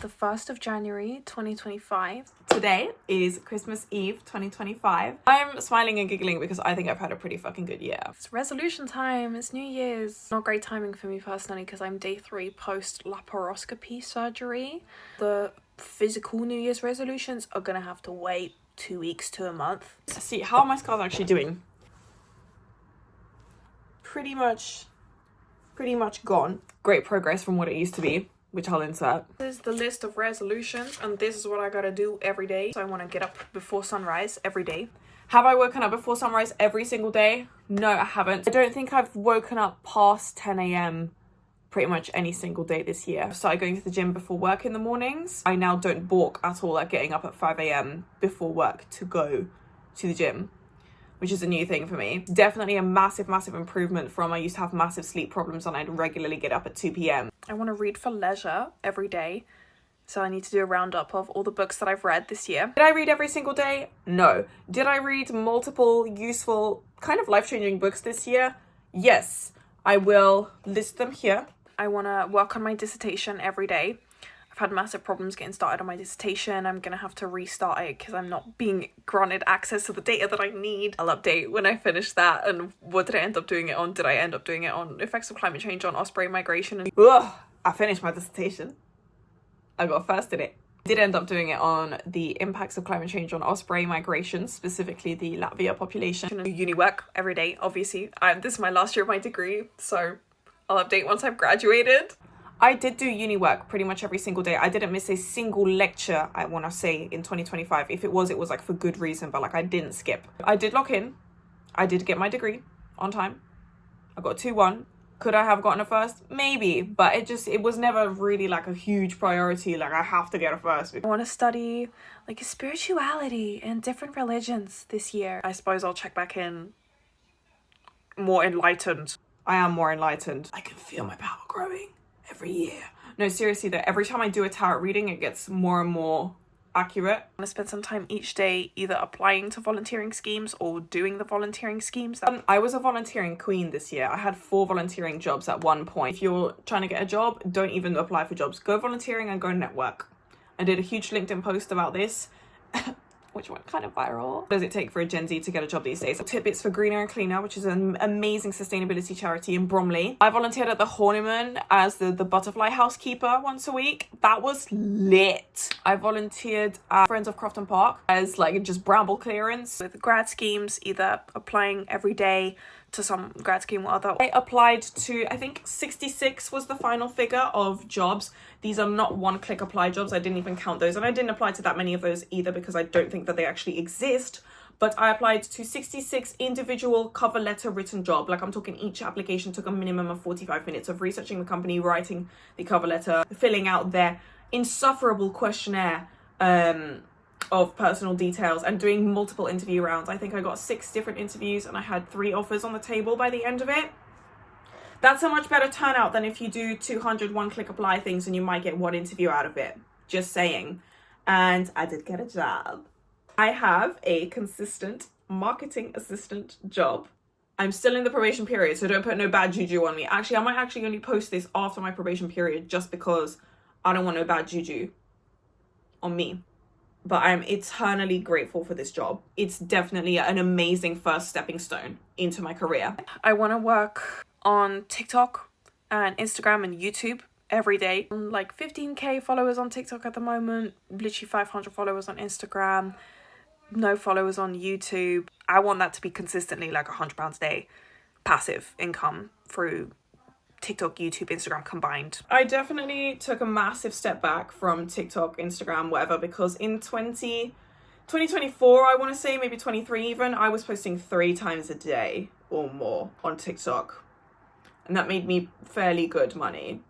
The 1st of January 2025. Today is Christmas Eve 2025. I'm smiling and giggling because I think I've had a pretty fucking good year. It's resolution time, it's New Year's. Not great timing for me personally because I'm day 3 post laparoscopy surgery. The physical New Year's resolutions are gonna have to wait 2 weeks to a month. See, how are my scars actually doing? Pretty much gone. Great progress from what it used to be, which I'll insert. This is the list of resolutions and this is what I gotta do every day. So I want to get up before sunrise every day. Have I woken up before sunrise every single day? No, I haven't. I don't think I've woken up past 10 a.m. pretty much any single day this year. I've started going to the gym before work in the mornings. I now don't balk at all at getting up at 5 a.m. before work to go to the gym, which is a new thing for me. Definitely a massive improvement from I used to have massive sleep problems and I'd regularly get up at 2 p.m. I want to read for leisure every day. So I need to do a roundup of all the books that I've read this year. Did I read every single day? No. Did I read multiple useful, kind of life-changing books this year? Yes. I will list them here. I want to work on my dissertation every day. I've had massive problems getting started on my dissertation. I'm going to have to restart it because I'm not being granted access to the data that I need. I'll update when I finish that and what did I end up doing it on? Did I end up doing it on effects of climate change on osprey migration? And ugh, I finished my dissertation. I got first in it. I did end up doing it on the impacts of climate change on osprey migration, specifically the Latvia population. Uni work every day, obviously. This is my last year of my degree, so I'll update once I've graduated. I did do uni work pretty much every single day. I didn't miss a single lecture, I want to say, in 2025. If it was like for good reason, but like I didn't skip. I did lock in. I did get my degree on time. I got 2-1. Could I have gotten a first? Maybe, but it was never really like a huge priority. Like I have to get a first. I want to study like spirituality and different religions this year. I suppose I'll check back in more enlightened. I am more enlightened. I can feel my power growing every year. No, seriously though, every time I do a tarot reading, it gets more and more accurate. I'm gonna spend some time each day either applying to volunteering schemes or doing the volunteering schemes. I was a volunteering queen this year. I had 4 volunteering jobs at one point. If you're trying to get a job, don't even apply for jobs. Go volunteering and go network. I did a huge LinkedIn post about this. Which went kind of viral. What does it take for a Gen Z to get a job these days? Tidbits for Greener and Cleaner, which is an amazing sustainability charity in Bromley. I volunteered at the Horniman as the butterfly housekeeper once a week. That was lit. I volunteered at Friends of Crofton Park as like just bramble clearance. With grad schemes, either applying every day to some grad scheme or other. I applied to, I think 66 was the final figure of jobs. These are not one-click apply jobs. I didn't even count those. And I didn't apply to that many of those either because I don't think that they actually exist. But I applied to 66 individual cover letter written job. Like I'm talking each application took a minimum of 45 minutes of researching the company, writing the cover letter, filling out their insufferable questionnaire, of personal details and doing multiple interview rounds. I think I got 6 different interviews and I had 3 offers on the table by the end of it. That's a much better turnout than if you do 200 one-click apply things and you might get 1 interview out of it. Just saying. And I did get a job. I have a consistent marketing assistant job. I'm still in the probation period, so don't put no bad juju on me. Actually, I might actually only post this after my probation period just because I don't want no bad juju on me. But I'm eternally grateful for this job. It's definitely an amazing first stepping stone into my career. I want to work on TikTok and Instagram and YouTube every day. I'm like 15k followers on TikTok at the moment, literally 500 followers on Instagram, no followers on YouTube. I want that to be consistently like £100 a day passive income through TikTok, YouTube, Instagram combined. I definitely took a massive step back from TikTok, Instagram, whatever, because in 2024, I want to say, maybe 23 even, I was posting 3 times a day or more on TikTok. And that made me fairly good money.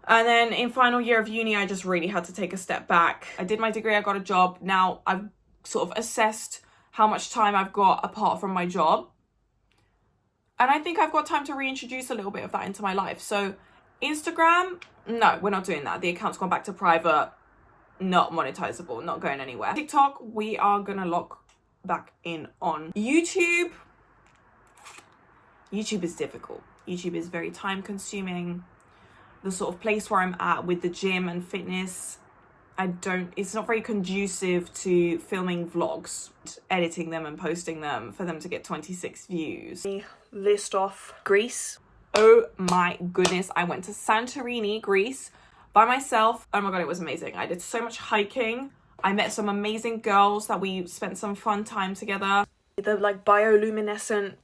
And then in final year of uni, I just really had to take a step back. I did my degree, I got a job. Now I've sort of assessed how much time I've got apart from my job. And I think I've got time to reintroduce a little bit of that into my life. So Instagram, no, we're not doing that. The account's gone back to private, not monetizable, not going anywhere. TikTok, we are gonna lock back in on. YouTube is difficult. YouTube is very time consuming. the sort of place where I'm at with the gym and fitness, it's not very conducive to filming vlogs, editing them and posting them for them to get 26 views. List off Greece. Oh my goodness, I went to Santorini, Greece by myself. Oh my god, it was amazing. I did so much hiking. I met some amazing girls that we spent some fun time together. The like bioluminescent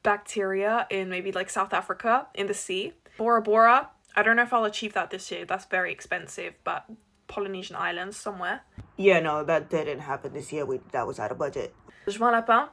bacteria in maybe like South Africa in the sea. Bora Bora. I don't know if I'll achieve that this year. That's very expensive, but Polynesian islands somewhere. Yeah, no, that didn't happen this year. That was out of budget. Juan Lapin.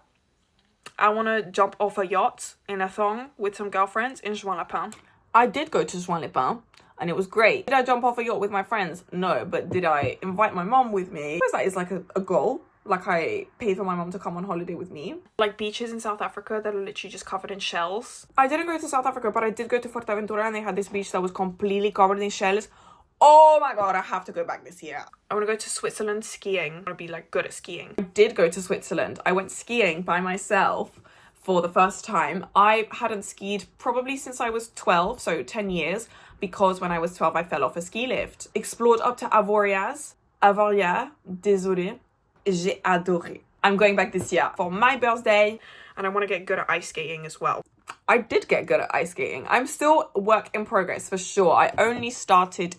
I want to jump off a yacht in a thong with some girlfriends in Juan Lapin. I did go to Juan Lapin and it was great. Did I jump off a yacht with my friends? No, but did I invite my mom with me? Because that is like a goal. Like I paid for my mom to come on holiday with me. Like beaches in South Africa that are literally just covered in shells. I didn't go to South Africa, but I did go to Fuerteventura and they had this beach that was completely covered in shells. Oh my god, I have to go back this year. I want to go to Switzerland skiing. I want to be like good at skiing. I did go to Switzerland. I went skiing by myself for the first time. I hadn't skied probably since I was 12, so 10 years, because when I was 12 I fell off a ski lift. Explored up to Avoriaz. Désolé. J'ai adoré. I'm going back this year for my birthday. And I want to get good at ice skating as well. I did get good at ice skating. I'm still work in progress for sure. I only started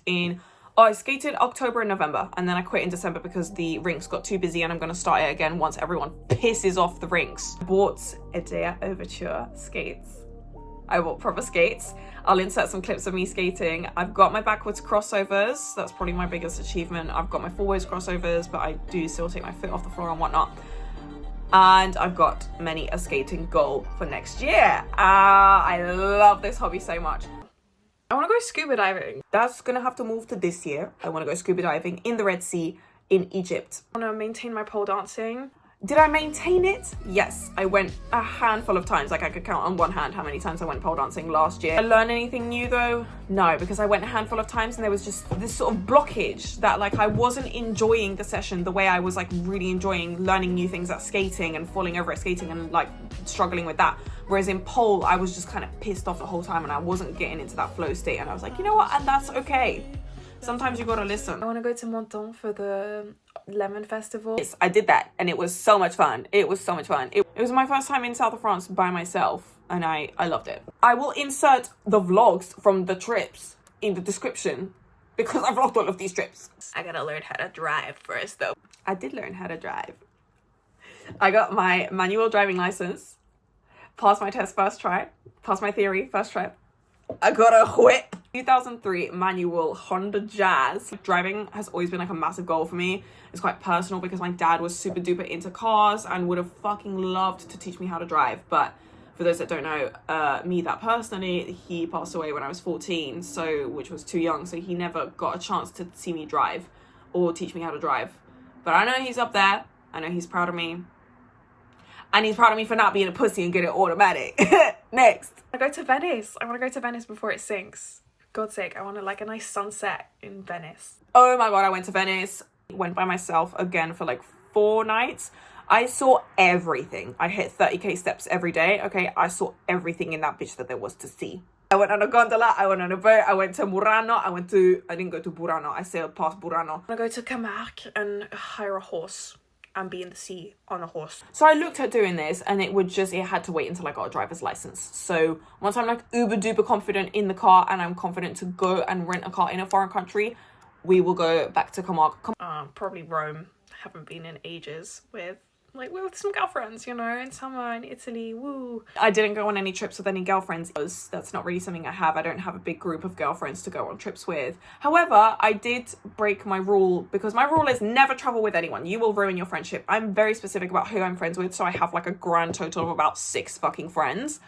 I skated October and November, and then I quit in December because the rinks got too busy, and I'm going to start it again once everyone pisses off the rinks. Bought Edea Overture skates. I bought proper skates. I'll insert some clips of me skating. I've got my backwards crossovers. That's probably my biggest achievement. I've got my forwards crossovers, but I do still take my foot off the floor and whatnot. And I've got many a skating goal for next year. I love this hobby so much. I want to go scuba diving. That's gonna have to move to this year. I want to go scuba diving in the Red Sea in Egypt. I want to maintain my pole dancing. Did I maintain it? Yes, I went a handful of times. Like I could count on one hand how many times I went pole dancing last year. I learned anything new though? No, because I went a handful of times and there was just this sort of blockage that like I wasn't enjoying the session the way I was like really enjoying learning new things at skating and falling over at skating and like struggling with that. Whereas in pole, I was just kind of pissed off the whole time and I wasn't getting into that flow state, and I was like, you know what? And that's okay. Sometimes you gotta listen. I want to go to Menton for the Lemon Festival. Yes, I did that and it was so much fun. It was so much fun. It was my first time in South of France by myself and I loved it. I will insert the vlogs from the trips in the description because I vlogged all of these trips. I gotta learn how to drive first though. I did learn how to drive. I got my manual driving license, passed my test first try, passed my theory first try. I got a whip. 2003 manual Honda Jazz. Driving has always been like a massive goal for me. It's quite personal because my dad was super duper into cars and would have fucking loved to teach me how to drive. But for those that don't know, me that personally, he passed away when I was 14, so which was too young. So he never got a chance to see me drive or teach me how to drive. But I know he's up there. I know he's proud of me. And he's proud of me for not being a pussy and getting automatic. Next. I go to Venice. I want to go to Venice before it sinks. God's sake, I want to like a nice sunset in Venice. Oh my god, I went to Venice. Went by myself again for like 4 nights. I saw everything. I hit 30k steps every day. Okay, I saw everything in that bitch that there was to see. I went on a gondola, I went on a boat, I went to Murano, I didn't go to Burano, I sailed past Burano. I want to go to Camargue and hire a horse and be in the sea on a horse. So I looked at doing this and it had to wait until I got a driver's license. So once I'm like uber duper confident in the car and I'm confident to go and rent a car in a foreign country, we will go back to Camargue. Probably Rome. I haven't been in ages with some girlfriends, you know, in summer in Italy, woo. I didn't go on any trips with any girlfriends. That's not really something I have. I don't have a big group of girlfriends to go on trips with. However, I did break my rule because my rule is never travel with anyone. You will ruin your friendship. I'm very specific about who I'm friends with, so I have like a grand total of about 6 fucking friends.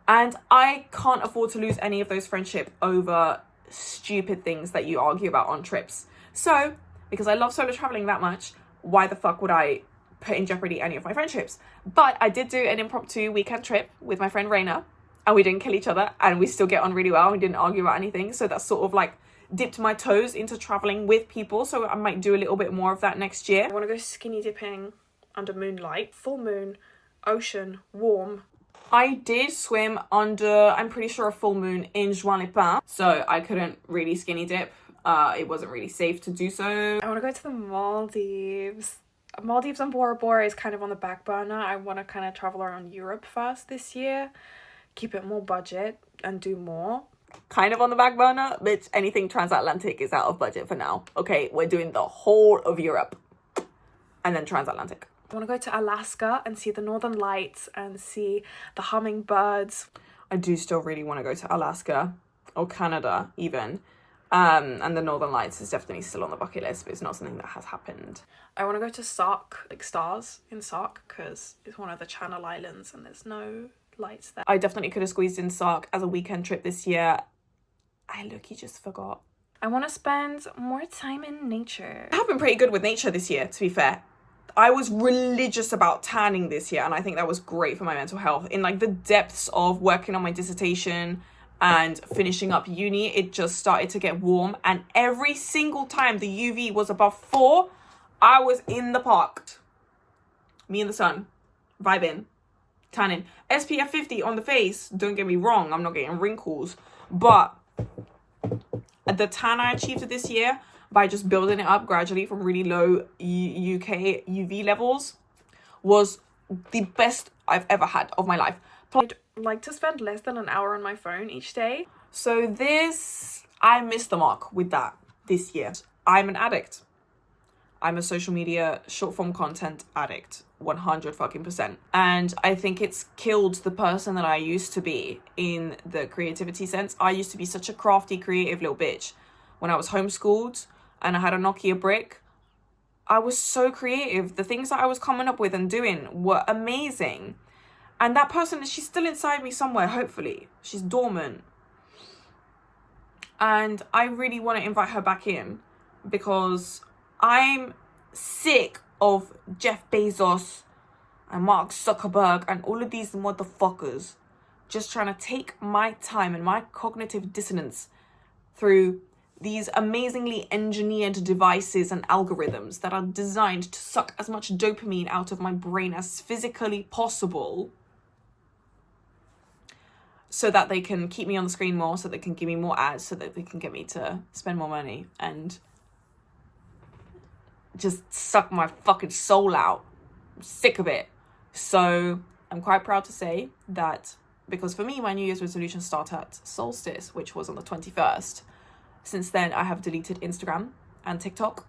And I can't afford to lose any of those friendships over stupid things that you argue about on trips. So, because I love solo traveling that much, why the fuck would I put in jeopardy any of my friendships? But I did do an impromptu weekend trip with my friend Raina and we didn't kill each other and we still get on really well. We didn't argue about anything. So that's sort of like dipped my toes into traveling with people. So I might do a little bit more of that next year. I want to go skinny dipping under moonlight, full moon, ocean, warm. I did swim under, I'm pretty sure, a full moon in Juan-les-Pins, so I couldn't really skinny dip. It wasn't really safe to do so. I want to go to the Maldives. Maldives and Bora Bora is kind of on the back burner. I want to kind of travel around Europe first this year, keep it more budget and do more. Kind of on the back burner, bitch. Anything transatlantic is out of budget for now. Okay, we're doing the whole of Europe and then transatlantic. I want to go to Alaska and see the northern lights and see the hummingbirds. I do still really want to go to Alaska or Canada even. And the northern lights is definitely still on the bucket list, but it's not something that has happened. I want to go to Sark, like stars in Sark, because it's one of the Channel Islands and there's no lights there. I definitely could have squeezed in Sark as a weekend trip this year. I look-y just forgot. I want to spend more time in nature. I have been pretty good with nature this year, to be fair. I was religious about tanning this year, and I think that was great for my mental health. In like the depths of working on my dissertation and finishing up uni, it just started to get warm, and every single time the UV was above 4, I was in the park. Me and the sun, vibing, tanning. SPF 50 on the face, don't get me wrong, I'm not getting wrinkles, but the tan I achieved this year by just building it up gradually from really low UK UV levels was the best I've ever had of my life. I'd like to spend less than an hour on my phone each day. So I missed the mark with that this year. I'm an addict. I'm a social media short form content addict, 100%. And I think it's killed the person that I used to be in the creativity sense. I used to be such a crafty, creative little bitch. When I was homeschooled and I had a Nokia brick, I was so creative. The things that I was coming up with and doing were amazing. And that person, she's still inside me somewhere, hopefully. She's dormant. And I really want to invite her back in because I'm sick of Jeff Bezos and Mark Zuckerberg and all of these motherfuckers just trying to take my time and my cognitive dissonance through these amazingly engineered devices and algorithms that are designed to suck as much dopamine out of my brain as physically possible so that they can keep me on the screen more, so they can give me more ads, so that they can get me to spend more money and just suck my fucking soul out. I'm sick of it. So I'm quite proud to say that, because for me, my New Year's resolution started at solstice, which was on the 21st. Since then, I have deleted Instagram and TikTok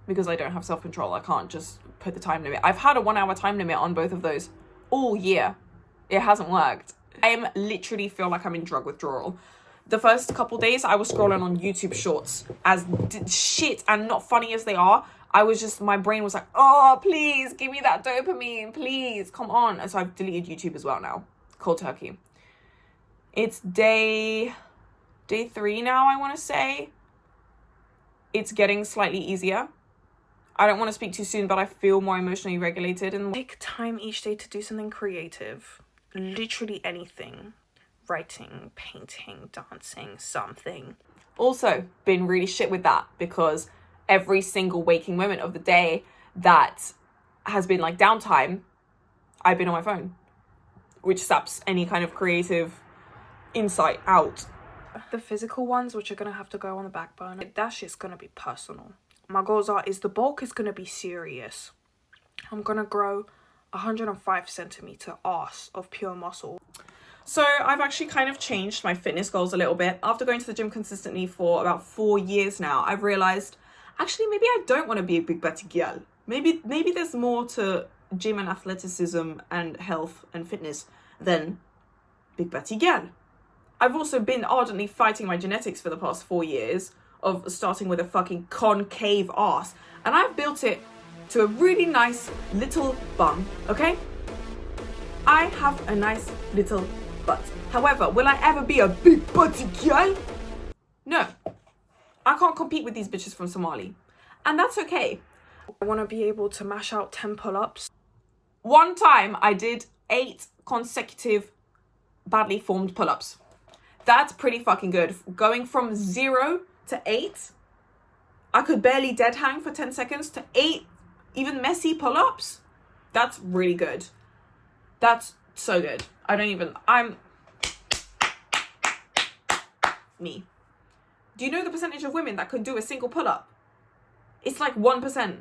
because I don't have self-control. I can't just put the time limit. I've had a 1 hour time limit on both of those all year. It hasn't worked. I literally feel like I'm in drug withdrawal. The first couple days, I was scrolling on YouTube shorts as shit and not funny as they are. My brain was like, oh, please give me that dopamine, please, come on. And so I've deleted YouTube as well now. Cold turkey. It's day 3 now, I want to say. It's getting slightly easier. I don't want to speak too soon, but I feel more emotionally regulated. And take time each day to do something creative. Literally anything. Writing, painting, dancing, something. Also been really shit with that because every single waking moment of the day that has been like downtime, I've been on my phone, which saps any kind of creative insight out. The physical ones, which are going to have to go on the back burner, that shit's going to be personal. My goals is the bulk is going to be serious. I'm going to grow 105 centimeter arse of pure muscle. So I've actually kind of changed my fitness goals a little bit. After going to the gym consistently for about 4 years now, I've realized, actually, maybe I don't want to be a big batty girl. Maybe there's more to gym and athleticism and health and fitness than big batty girl. I've also been ardently fighting my genetics for the past 4 years of starting with a fucking concave ass. And I've built it to a really nice little bum, okay? I have a nice little butt. However, will I ever be a big butty girl? No. I can't compete with these bitches from Somali. And that's okay. I want to be able to mash out 10 pull-ups. One time I did 8 consecutive badly formed pull-ups. That's pretty fucking good. Going from 0 to 8, I could barely dead hang for 10 seconds to 8 even messy pull-ups. That's really good. That's so good. I'm me. Do you know the percentage of women that could do a single pull-up? It's like 1%.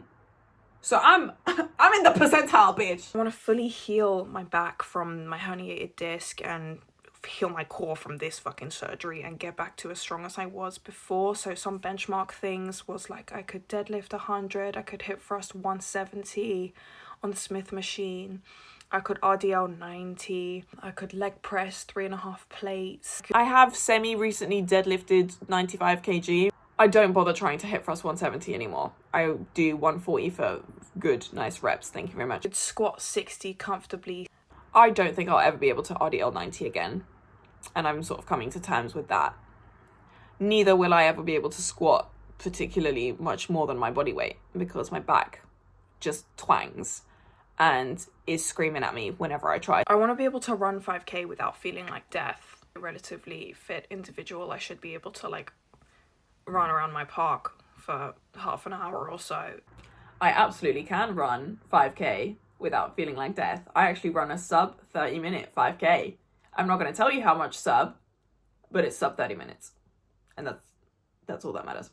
So I'm in the percentile, bitch. I want to fully heal my back from my herniated disc and heal my core from this fucking surgery and get back to as strong as I was before. So some benchmark things was like I could deadlift 100, I could hip thrust 170 on the Smith machine, I could RDL 90, I could leg press 3.5 plates. I have semi-recently deadlifted 95 kg. I don't bother trying to hip thrust 170 anymore. I do 140 for good, nice reps. Thank you very much. I could squat 60 comfortably. I don't think I'll ever be able to RDL 90 again. And I'm sort of coming to terms with that. Neither will I ever be able to squat particularly much more than my body weight because my back just twangs and is screaming at me whenever I try. I want to be able to run 5k without feeling like death. A relatively fit individual, I should be able to like run around my park for half an hour or so. I absolutely can run 5k without feeling like death. I actually run a sub 30 minute 5k. I'm not going to tell you how much sub, but it's sub 30 minutes. And that's all that matters.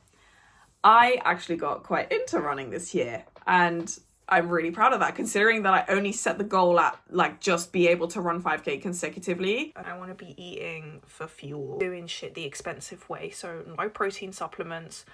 I actually got quite into running this year, and I'm really proud of that, considering that I only set the goal at like just be able to run 5k consecutively. And I want to be eating for fuel, doing shit the expensive way. So no protein supplements,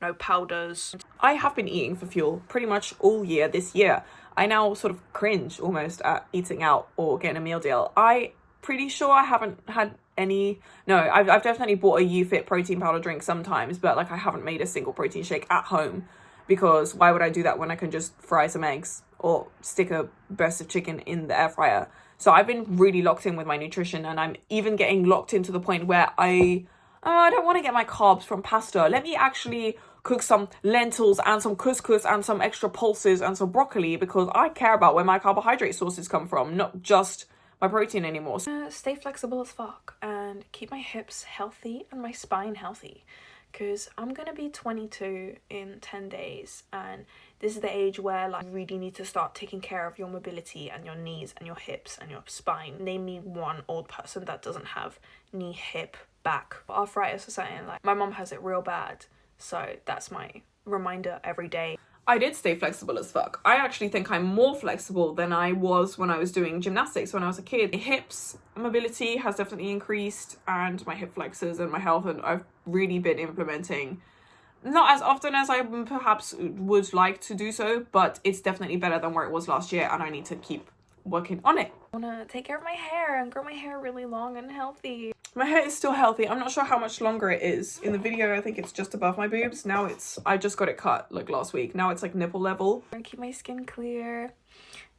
no powders. I have been eating for fuel pretty much all year this year. I now sort of cringe almost at eating out or getting a meal deal. I pretty sure I haven't had any. No, I've definitely bought a YouFit protein powder drink sometimes, but like I haven't made a single protein shake at home, because why would I do that when I can just fry some eggs or stick a breast of chicken in the air fryer? So I've been really locked in with my nutrition, and I'm even getting locked into the point where I don't want to get my carbs from pasta. Let me actually cook some lentils and some couscous and some extra pulses and some broccoli, because I care about where my carbohydrate sources come from, not just my protein anymore. Stay flexible as fuck and keep my hips healthy and my spine healthy, because I'm gonna be 22 in 10 days, and this is the age where like you really need to start taking care of your mobility and your knees and your hips and your spine. Name me one old person that doesn't have knee, hip, back, arthritis or something. Like my mom has it real bad, so that's my reminder every day. I did stay flexible as fuck. I actually think I'm more flexible than I was when I was doing gymnastics when I was a kid. My hips mobility has definitely increased, and my hip flexors and my health, and I've really been implementing, not as often as I perhaps would like to do so, but it's definitely better than where it was last year, and I need to keep working on it. I want to take care of my hair and grow my hair really long and healthy. My hair is still healthy. I'm not sure how much longer it is. In the video, I think it's just above my boobs. Now I just got it cut like last week. Now it's like nipple level. I keep my skin clear.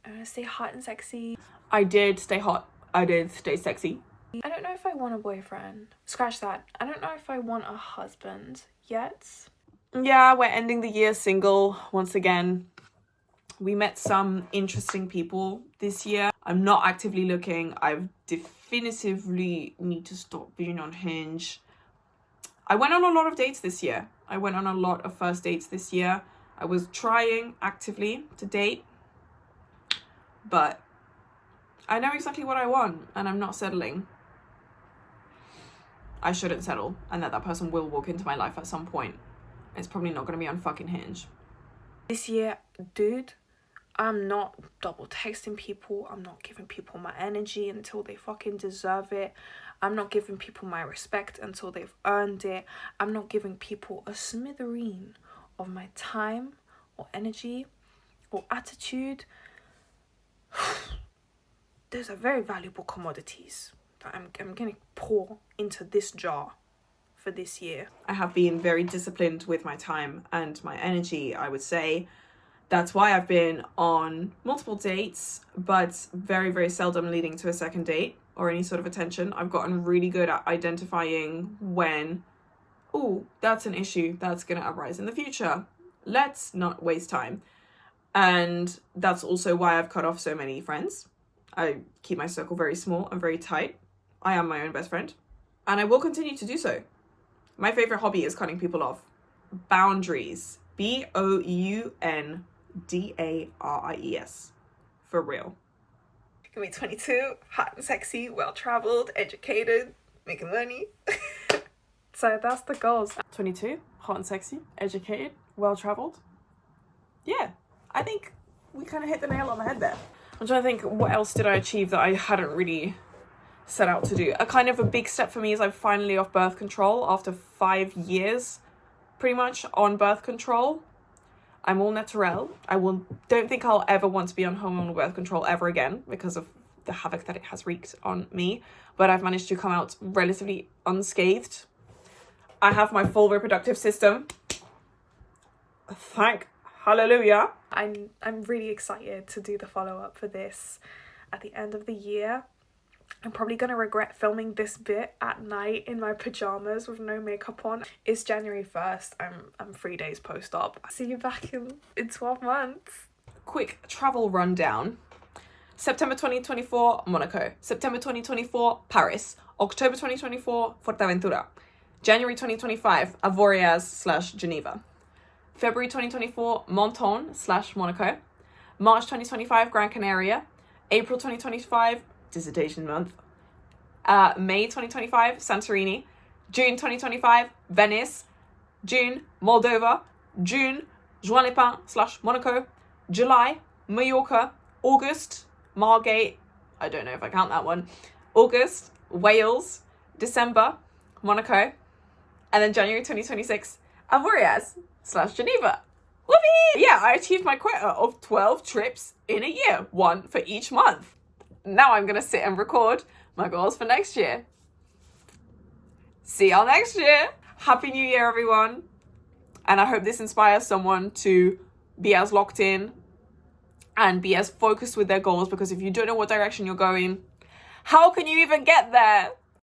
I want to stay hot and sexy. I did stay hot. I did stay sexy. I don't know if I want a boyfriend. Scratch that. I don't know if I want a husband yet. Yeah, we're ending the year single once again. We met some interesting people this year. I'm not actively looking. I've definitively need to stop being on Hinge. I went on a lot of dates this year. I went on a lot of first dates this year. I was trying actively to date, but I know exactly what I want, and I'm not settling. I shouldn't settle, and that person will walk into my life at some point. It's probably not going to be on fucking Hinge. This year, dude, I'm not double texting people. I'm not giving people my energy until they fucking deserve it. I'm not giving people my respect until they've earned it. I'm not giving people a smithereen of my time or energy or attitude. Those are very valuable commodities that I'm going to pour into this jar for this year. I have been very disciplined with my time and my energy, I would say. That's why I've been on multiple dates, but very, very seldom leading to a second date or any sort of attention. I've gotten really good at identifying when, that's an issue that's going to arise in the future. Let's not waste time. And that's also why I've cut off so many friends. I keep my circle very small and very tight. I am my own best friend, and I will continue to do so. My favorite hobby is cutting people off. Boundaries. Boundaries. For real. Gonna be 22, hot and sexy, well-traveled, educated, making money. So that's the goals. 22, hot and sexy, educated, well-traveled. Yeah, I think we kind of hit the nail on the head there. I'm trying to think, what else did I achieve that I hadn't really set out to do? A kind of a big step for me is I'm finally off birth control after 5 years, pretty much, on birth control. I'm all naturel. Don't think I'll ever want to be on hormonal birth control ever again because of the havoc that it has wreaked on me. But I've managed to come out relatively unscathed. I have my full reproductive system. Thank hallelujah. I'm really excited to do the follow-up for this at the end of the year. I'm probably going to regret filming this bit at night in my pajamas with no makeup on. It's January 1st. I'm 3 days post-op. See you back in 12 months. Quick travel rundown. September 2024, Monaco. September 2024, Paris. October 2024, Fuerteventura. January 2025, Avoriaz / Geneva. February 2024, Menton / Monaco. March 2025, Gran Canaria. April 2025, dissertation month. May 2025, Santorini. June 2025, Venice. June, Moldova. June, Juan-les-Pins / Monaco. July, Mallorca. August, Margate. I don't know if I count that one. August, Wales. December, Monaco. And then January 2026, Avoriaz / Geneva. Whoopee! Yeah, I achieved my quota of 12 trips in a year, 1 for each month. Now I'm going to sit and record my goals for next year. See y'all next year. Happy New Year, everyone. And I hope this inspires someone to be as locked in and be as focused with their goals, because if you don't know what direction you're going, how can you even get there?